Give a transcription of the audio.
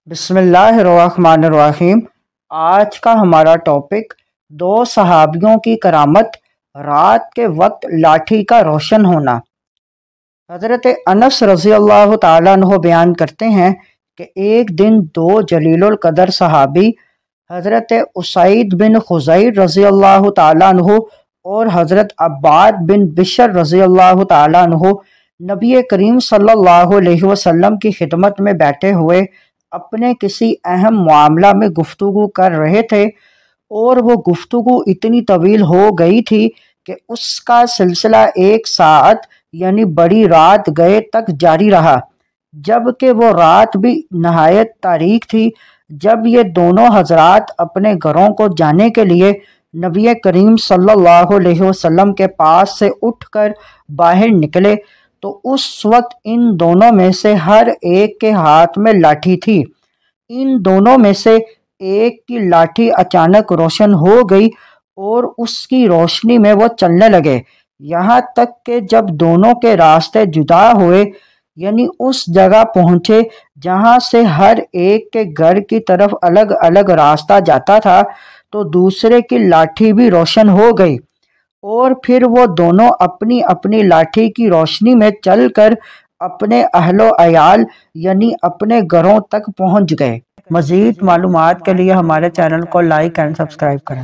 بسم اللہ الرحمن الرحیم۔ آج کا ہمارا ٹاپک دو صحابیوں کی کرامت، رات کے وقت لاٹھی کا روشن ہونا۔ حضرت انس رضی اللہ تعالیٰ عنہ بیان کرتے ہیں کہ ایک دن دو جلیل القدر صحابی حضرت اسید بن خضیر رضی اللہ تعالیٰ عنہ اور حضرت عباد بن بشر رضی اللہ تعالیٰ عنہ نبی کریم صلی اللہ علیہ وسلم کی خدمت میں بیٹھے ہوئے اپنے کسی اہم معاملہ میں گفتگو کر رہے تھے، اور وہ گفتگو اتنی طویل ہو گئی تھی کہ اس کا سلسلہ 1 ساعت یعنی بڑی رات گئے تک جاری رہا، جبکہ وہ رات بھی نہایت تاریک تھی۔ جب یہ دونوں حضرات اپنے گھروں کو جانے کے لیے نبی کریم صلی اللہ علیہ وسلم کے پاس سے اٹھ کر باہر نکلے تو اس وقت ان دونوں میں سے ہر ایک کے ہاتھ میں لاٹھی تھی۔ ان دونوں میں سے ایک کی لاٹھی اچانک روشن ہو گئی اور اس کی روشنی میں وہ چلنے لگے، یہاں تک کہ جب دونوں کے راستے جدا ہوئے، یعنی اس جگہ پہنچے جہاں سے ہر ایک کے گھر کی طرف الگ الگ راستہ جاتا تھا، تو دوسرے کی لاٹھی بھی روشن ہو گئی، اور پھر وہ دونوں اپنی اپنی لاٹھی کی روشنی میں چل کر اپنے اہل و عیال یعنی اپنے گھروں تک پہنچ گئے۔ مزید معلومات کے لیے ہمارے چینل کو لائک اینڈ سبسکرائب کریں۔